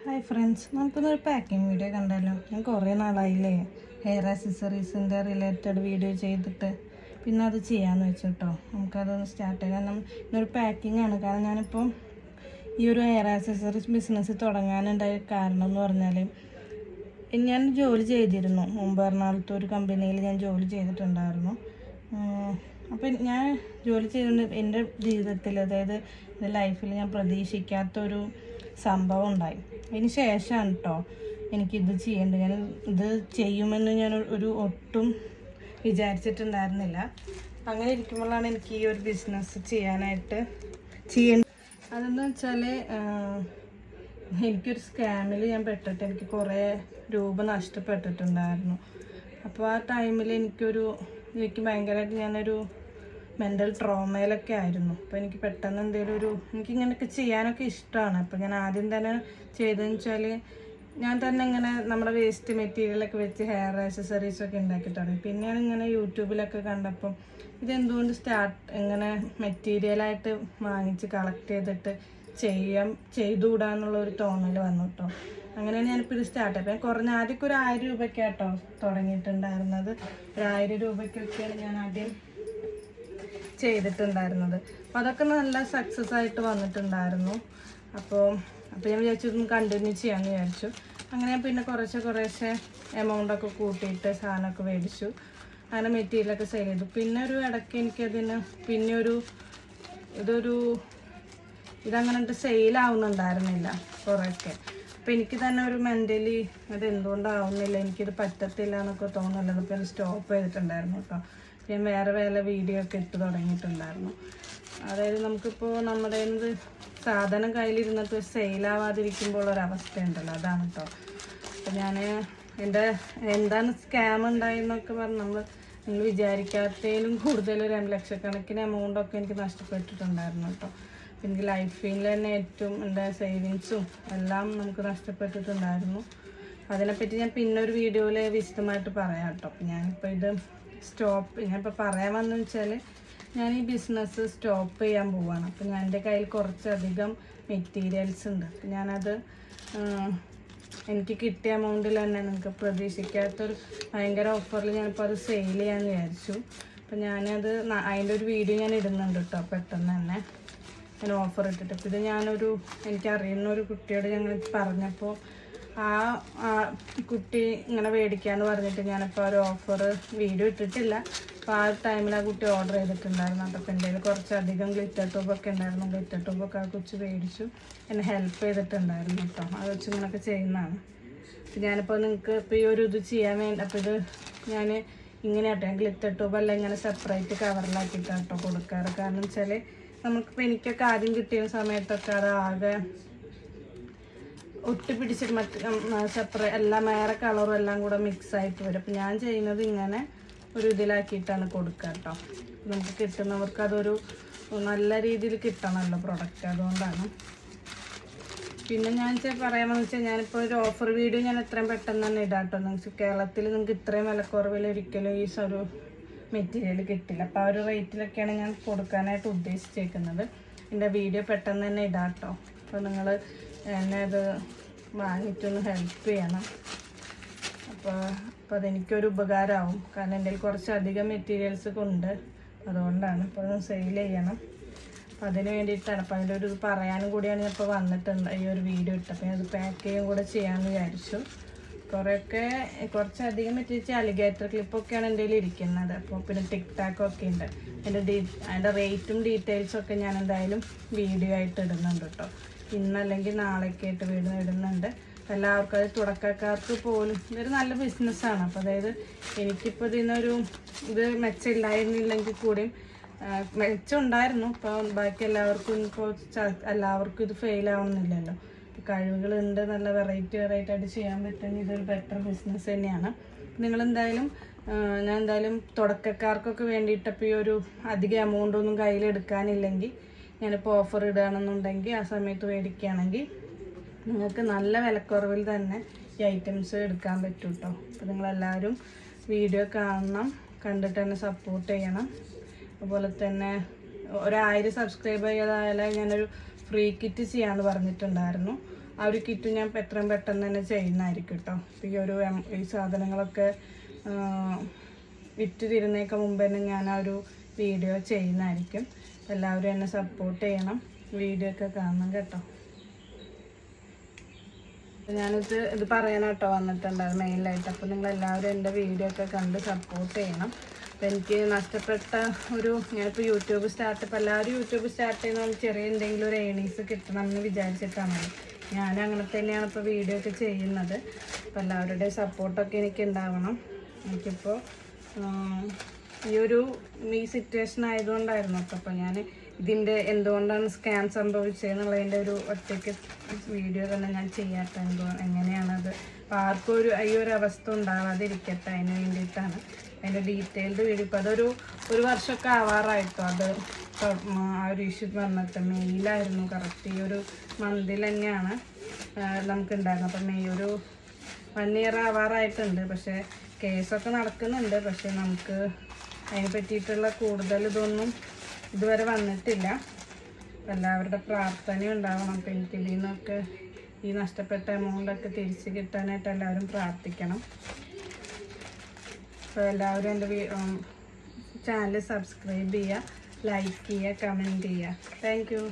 Hi friends, നമുക്കൊന്നൊരു packing video കണ്ടല്ലോ. ഞാൻ കുറേ നാളായില്ലേ ഹെയർ ആക്സസറീസിൻ്റെ റിലേറ്റഡ് വീഡിയോ ചെയ്തിട്ട്, പിന്നെ അത് ചെയ്യാമെന്ന് വെച്ചിട്ടോ. നമുക്കതൊന്ന് സ്റ്റാർട്ട് ചെയ്യാം. ഇന്നൊരു പാക്കിംഗ് ആണ്. കാരണം ഞാനിപ്പം ഈ ഒരു ഹെയർ ആക്സസറീസ് ബിസിനസ് തുടങ്ങാനുണ്ടായ കാരണം എന്ന് പറഞ്ഞാൽ, ഞാൻ ജോലി ചെയ്തിരുന്നു മുമ്പ് എറണാകുളത്ത് ഒരു കമ്പനിയിൽ ഞാൻ ജോലി ചെയ്തിട്ടുണ്ടായിരുന്നു. അപ്പം ഞാൻ ജോലി ചെയ്തുകൊണ്ട് എൻ്റെ ജീവിതത്തിൽ, അതായത് എൻ്റെ ലൈഫിൽ ഞാൻ പ്രതീക്ഷിക്കാത്തൊരു സംഭവം ഉണ്ടായി. അതിന് ശേഷമാണ് കേട്ടോ എനിക്കിത് ചെയ്യേണ്ടത്. ഞാൻ ഇത് ചെയ്യുമെന്ന് ഞാൻ ഒട്ടും വിചാരിച്ചിട്ടുണ്ടായിരുന്നില്ല. അങ്ങനെ ഇരിക്കുമ്പോഴാണ് എനിക്ക് ഈ ഒരു ബിസിനസ് ചെയ്യേണ്ടത്. അതെന്ന് വെച്ചാൽ, എനിക്കൊരു സ്കാമിൽ ഞാൻ പെട്ടിട്ട് എനിക്ക് കുറേ രൂപ നഷ്ടപ്പെട്ടിട്ടുണ്ടായിരുന്നു. അപ്പോൾ ആ ടൈമിൽ എനിക്ക് ഭയങ്കരമായിട്ട് ഞാനൊരു മെൻ്റൽ ട്രോമയിലൊക്കെ ആയിരുന്നു. അപ്പോൾ എനിക്ക് പെട്ടെന്ന് എനിക്കിങ്ങനെയൊക്കെ ചെയ്യാനൊക്കെ ഇഷ്ടമാണ്. അപ്പോൾ ഞാൻ ആദ്യം തന്നെ ചെയ്തതെന്ന് വെച്ചാൽ, ഞാൻ തന്നെ ഇങ്ങനെ നമ്മുടെ വേസ്റ്റ് മെറ്റീരിയലൊക്കെ വെച്ച് ഹെയർ ആക്സസറീസൊക്കെ ഉണ്ടാക്കിയിട്ടാണ്. പിന്നെയാണ് ഇങ്ങനെ യൂട്യൂബിലൊക്കെ കണ്ടപ്പം ഇതെന്തുകൊണ്ട് ഇങ്ങനെ മെറ്റീരിയലായിട്ട് വാങ്ങിച്ച് കളക്ട് ചെയ്തിട്ട് ചെയ്തുകൂടാന്നുള്ളൊരു തോന്നൽ വന്നു കേട്ടോ. അങ്ങനെയാണ് ഞാനിപ്പോൾ ഇത് സ്റ്റാർട്ട് ചെയ്തത്. ആദ്യമൊക്കെ ഒരു 1000 രൂപയ്ക്കാട്ടോ തുടങ്ങിയിട്ടുണ്ടായിരുന്നത്. ഒരു 1000 രൂപയ്ക്കൊക്കെയാണ് ഞാൻ ആദ്യം ചെയ്തിട്ടുണ്ടായിരുന്നത്. അപ്പോൾ അതൊക്കെ നല്ല സക്സസ് ആയിട്ട് വന്നിട്ടുണ്ടായിരുന്നു. അപ്പോൾ ഞാൻ വിചാരിച്ചു ഇതൊന്ന് കണ്ടിന്യൂ ചെയ്യാമെന്ന് വിചാരിച്ചു. അങ്ങനെ ഞാൻ പിന്നെ കുറേശ്ശെ എമൗണ്ടൊക്കെ കൂട്ടിയിട്ട് സാധനമൊക്കെ മേടിച്ചു. അങ്ങനെ മെറ്റീരിയലൊക്കെ സെയിൽ ചെയ്തു. പിന്നെ ഒരു ഇടയ്ക്ക് എനിക്കതിന് ഇതങ്ങനെ സെയിലാവുന്നുണ്ടായിരുന്നില്ല കുറേയൊക്കെ. അപ്പോൾ എനിക്ക് തന്നെ ഒരു മെൻ്റലി അതെന്തുകൊണ്ടാവുന്നില്ല, എനിക്കിത് പറ്റത്തില്ല എന്നൊക്കെ തോന്നുന്നില്ല. അപ്പോൾ ഞാൻ സ്റ്റോപ്പ് ചെയ്തിട്ടുണ്ടായിരുന്നു കേട്ടോ. ഞാൻ വേറെ വീഡിയോ ഒക്കെ ഇട്ട് തുടങ്ങിയിട്ടുണ്ടായിരുന്നു. അതായത് നമുക്കിപ്പോൾ നമ്മുടെ സാധനം കയ്യിലിരുന്നിട്ട് സെയിലാവാതിരിക്കുമ്പോൾ ഒരവസ്ഥയുണ്ടല്ലോ, അതാണ് കേട്ടോ. അപ്പോൾ ഞാൻ എന്താണ് സ്കാം ഉണ്ടായെന്നൊക്കെ പറഞ്ഞ് നിങ്ങൾ വിചാരിക്കാത്തതിലും കൂടുതൽ 2 ലക്ഷക്കണക്കിന് എമൗണ്ടൊക്കെ എനിക്ക് നഷ്ടപ്പെട്ടിട്ടുണ്ടായിരുന്നു കേട്ടോ. എനിക്ക് ലൈഫിൽ തന്നെ ഏറ്റവും എൻ്റെ സേവിങ്സും എല്ലാം നമുക്ക് നഷ്ടപ്പെട്ടിട്ടുണ്ടായിരുന്നു. അതിനെപ്പറ്റി ഞാൻ പിന്നെ ഒരു വീഡിയോയിൽ വിശദമായിട്ട് പറയാം കേട്ടോ. അപ്പം ഞാനിപ്പോൾ പറയാൻ വന്നെന്ന് വെച്ചാൽ, ഞാൻ ഈ ബിസിനസ് സ്റ്റോപ്പ് ചെയ്യാൻ പോവുകയാണ്. അപ്പോൾ എൻ്റെ കയ്യിൽ കുറച്ചധികം മെറ്റീരിയൽസ് ഉണ്ട്. അപ്പം ഞാനത് എനിക്ക് കിട്ടിയ എമൗണ്ടിൽ തന്നെ നിങ്ങൾക്ക് പ്രതീക്ഷിക്കാത്തൊരു ഭയങ്കര ഓഫറിൽ ഞാനിപ്പോൾ അത് സെയിൽ ചെയ്യാമെന്ന് വിചാരിച്ചു. അപ്പം ഞാനത് അതിൻ്റെ ഒരു വീഡിയോ ഞാൻ ഇടുന്നുണ്ട് കേട്ടോ. പെട്ടെന്ന് തന്നെ ഞാൻ ഓഫർ ഇട്ടിട്ട്, അപ്പോൾ ഇത് എനിക്കറിയുന്ന ഒരു കുട്ടിയോട് ഞങ്ങൾ പറഞ്ഞപ്പോൾ ആ കുട്ടി ഇങ്ങനെ മേടിക്കാമെന്ന് പറഞ്ഞിട്ട് ഞാനിപ്പോൾ ഒരു ഓഫർ വീഡിയോ ഇട്ടിട്ടില്ല. അപ്പോൾ ആ ടൈമിൽ ആ കുട്ടി ഓർഡർ ചെയ്തിട്ടുണ്ടായിരുന്നു. അപ്പോൾ എൻ്റെ കയ്യിൽ കുറച്ചധികം ഗ്ലിറ്റർ ട്യൂബൊക്കെ ഉണ്ടായിരുന്നു. ഗ്ലിറ്റർ ട്യൂബൊക്കെ ആ കൊച്ച് മേടിച്ചു എന്നെ ഹെൽപ്പ് ചെയ്തിട്ടുണ്ടായിരുന്നു കേട്ടോ. അത് വെച്ച് ഇങ്ങനെയൊക്കെ ചെയ്യുന്നതാണ്. അപ്പോൾ ഞാനിപ്പോൾ നിങ്ങൾക്ക് ഇപ്പോൾ ഈ ഇത് ചെയ്യാൻ വേണ്ടി, അപ്പോൾ ഇത് ഞാൻ ഇങ്ങനെയാട്ടോ ഗ്ലിറ്റർ ട്യൂബെല്ലാം ഇങ്ങനെ സെപ്പറേറ്റ് കവറിലാക്കിയിട്ടാണ് കേട്ടോ കൊടുക്കാറ്. കാരണം വെച്ചാൽ നമുക്കിപ്പോൾ എനിക്കൊക്കെ ആദ്യം കിട്ടിയ സമയത്തൊക്കെ അത് ആകെ ഒട്ടിപ്പിടിച്ചിട്ട് സെപ്പറേറ്റ് എല്ലാം വേറെ കളറും എല്ലാം കൂടെ മിക്സ് ആയിട്ട് വരും. അപ്പം ഞാൻ ചെയ്യുന്നത് ഇങ്ങനെ ഒരു ഇതിലാക്കിയിട്ടാണ് കൊടുക്കുക കേട്ടോ. നമുക്ക് കിട്ടുന്നവർക്ക് അതൊരു നല്ല രീതിയിൽ കിട്ടണമല്ലോ പ്രൊഡക്റ്റ്, അതുകൊണ്ടാണ്. പിന്നെ ഞാൻ പറയാമെന്ന് വെച്ചാൽ, ഞാനിപ്പോൾ ഒരു ഓഫർ വീഡിയോ ഞാൻ എത്രയും പെട്ടെന്ന് തന്നെ ഇടാം കേട്ടോ. നിങ്ങൾക്ക് കേരളത്തിൽ നിങ്ങൾക്ക് ഇത്രയും വിലക്കുറവിൽ ഒരിക്കലും ഈ ഒരു മെറ്റീരിയൽ കിട്ടില്ല. അപ്പോൾ ആ ഒരു റേറ്റിലൊക്കെയാണ് ഞാൻ കൊടുക്കാനായിട്ട് ഉദ്ദേശിച്ചേക്കുന്നത്. എൻ്റെ വീഡിയോ പെട്ടെന്ന് തന്നെ ഇടാം കേട്ടോ. അപ്പോൾ നിങ്ങൾ എന്നെ അത് വാങ്ങിയിട്ടൊന്ന് ഹെൽപ്പ് ചെയ്യണം. അപ്പോൾ അതെനിക്കൊരു ഉപകാരമാവും. കാരണം എൻ്റെ കയ്യിൽ കുറച്ചധികം മെറ്റീരിയൽസ് ഉണ്ട്, അതുകൊണ്ടാണ്. അപ്പോൾ അത് സെയിൽ ചെയ്യണം. അപ്പോൾ അതിന് വേണ്ടിയിട്ടാണ്. അപ്പോൾ അതിൻ്റെ ഇത് പറയാനും കൂടിയാണ് ഞാൻ ഇപ്പോൾ വന്നിട്ടുണ്ട് ഈ ഒരു വീഡിയോ ഇട്ട്. അപ്പോൾ ഞാനത് പാക്ക് ചെയ്യുകയും കൂടെ ചെയ്യാമെന്ന് വിചാരിച്ചു. കുറച്ചധികം മെറ്റീരിയൽ അലിഗേറ്റർ ക്ലിപ്പൊക്കെയാണ് എൻ്റെ കയ്യിൽ ഇരിക്കുന്നത്. അപ്പോൾ പിന്നെ ടിക്ടാക്കൊക്കെ ഉണ്ട്. അതിൻ്റെ റേറ്റും ഡീറ്റെയിൽസൊക്കെ ഞാൻ എന്തായാലും വീഡിയോ ആയിട്ട് ഇടുന്നുണ്ട് കേട്ടോ. ഇന്നല്ലെങ്കിൽ നാളേക്ക് ആയിട്ട് ഇടുന്നുണ്ട്. എല്ലാവർക്കും, അത് തുടക്കക്കാർക്ക് പോലും ഇതൊരു നല്ല ബിസിനസ്സാണ്. അപ്പോൾ അതായത് എനിക്കിപ്പോൾ ഇത് മെച്ചമില്ലായിരുന്നില്ലെങ്കിൽ കൂടിയും മെച്ചം ഉണ്ടായിരുന്നു. ഇപ്പോൾ ബാക്കി എല്ലാവർക്കും ഇത് ഫെയിൽ ആവണമെന്നില്ലല്ലോ. കഴിവുകളുണ്ട്, നല്ല വെറൈറ്റി ആയിട്ട് ചെയ്യാൻ പറ്റുന്ന ഇതൊരു ബെറ്റർ ബിസിനസ് തന്നെയാണ്. ഞാൻ എന്തായാലും തുടക്കക്കാർക്കൊക്കെ വേണ്ടിയിട്ടപ്പോൾ ഈ ഒരു അധികം എമൗണ്ടൊന്നും കയ്യിലെടുക്കാനില്ലെങ്കിൽ, ഞാനിപ്പോൾ ഓഫർ ഇടുകയാണെന്നുണ്ടെങ്കിൽ ആ സമയത്ത് മേടിക്കുകയാണെങ്കിൽ നിങ്ങൾക്ക് നല്ല വിലക്കുറവിൽ തന്നെ ഈ ഐറ്റംസ് എടുക്കാൻ പറ്റും കേട്ടോ. അപ്പോൾ നിങ്ങളെല്ലാവരും വീഡിയോ കാണണം, കണ്ടിട്ട് തന്നെ സപ്പോർട്ട് ചെയ്യണം. അതുപോലെ തന്നെ 1000 സബ്സ്ക്രൈബ് ചെയ്തായാലും ഞാനൊരു ഫ്രീ കിറ്റ് ചെയ്യാമെന്ന് പറഞ്ഞിട്ടുണ്ടായിരുന്നു. ആ ഒരു കിറ്റ് ഞാൻ എത്രയും പെട്ടെന്ന് തന്നെ ചെയ്യുന്നതായിരിക്കും കേട്ടോ. ഈ സാധനങ്ങളൊക്കെ വിറ്റ് തീരുന്നേക്ക് മുമ്പ് തന്നെ ഞാൻ ആ ഒരു വീഡിയോ ചെയ്യുന്നതായിരിക്കും. എല്ലാവരും എന്നെ സപ്പോർട്ട് ചെയ്യണം, വീഡിയോ ഒക്കെ കാണണം കേട്ടോ. ഇത് പറയാനാട്ടോ വന്നിട്ടുണ്ടായിരുന്നു മെയിനായിട്ട്. അപ്പോൾ നിങ്ങളെല്ലാവരും എൻ്റെ വീഡിയോ ഒക്കെ കണ്ട് സപ്പോർട്ട് ചെയ്യണം. അപ്പോൾ എനിക്ക് നഷ്ടപ്പെട്ട ഞാനിപ്പോൾ യൂട്യൂബ് ഇപ്പോൾ എല്ലാവരും യൂട്യൂബ് സ്റ്റാർട്ട് ചെയ്യുന്ന ചെറിയ എന്തെങ്കിലും ഒരു ഏണിങ്സ് കിട്ടണം എന്ന് വിചാരിച്ചിട്ടാണല്ലോ. ഞാൻ അങ്ങനെ തന്നെയാണ് ഇപ്പോൾ വീഡിയോ ഒക്കെ ചെയ്യുന്നത്. അപ്പോൾ എല്ലാവരുടെയും സപ്പോർട്ടൊക്കെ എനിക്ക് ഉണ്ടാവണം. എനിക്കിപ്പോൾ ഈ സിറ്റുവേഷൻ ആയതുകൊണ്ടായിരുന്നു കേട്ടോ. അപ്പോൾ ഞാൻ ഇതിൻ്റെ എന്തുകൊണ്ടാണ് സ്കാം സംഭവിച്ചതെന്നുള്ളതിൻ്റെ ഒരു ഒറ്റയ്ക്ക് വീഡിയോ തന്നെ ഞാൻ ചെയ്യാത്ത എങ്ങനെയാണത്. അപ്പോൾ ആർക്കും ഈ ഒരു അവസ്ഥ ഉണ്ടാവാതിരിക്കട്ടെ, അതിന് വേണ്ടിയിട്ടാണ് അതിൻ്റെ ഡീറ്റെയിൽഡ് വീഡിയോ. ഇപ്പോൾ ഒരു വർഷമൊക്കെ ആവാറായിട്ടോ അത് ആ ഒരു ഇഷ്യൂ വന്നിട്ട്. മെയിലായിരുന്നു കറക്റ്റ് ഈ ഒരു മന്തിൽ തന്നെയാണ് നമുക്കുണ്ടായിരുന്നത്. അപ്പം ഒരു 1 year ആവാറായിട്ടുണ്ട്. പക്ഷേ കേസൊക്കെ നടക്കുന്നുണ്ട്. പക്ഷേ നമുക്ക് അതിനെ പറ്റിയിട്ടുള്ള കൂടുതൽ ഇതൊന്നും ഇതുവരെ വന്നിട്ടില്ല. എല്ലാവരുടെ പ്രാർത്ഥന ഉണ്ടാവണം. അപ്പോൾ എനിക്ക് ഇതിൽ നിന്നൊക്കെ ഈ നഷ്ടപ്പെട്ട എമൗണ്ടൊക്കെ തിരിച്ച് കിട്ടാനായിട്ട് എല്ലാവരും പ്രാർത്ഥിക്കണം. അപ്പോൾ എല്ലാവരും എൻ്റെ ചാനൽ സബ്സ്ക്രൈബ് ചെയ്യുക, ലൈക്ക് ചെയ്യുക, കമൻറ്റ് ചെയ്യുക. Thank you.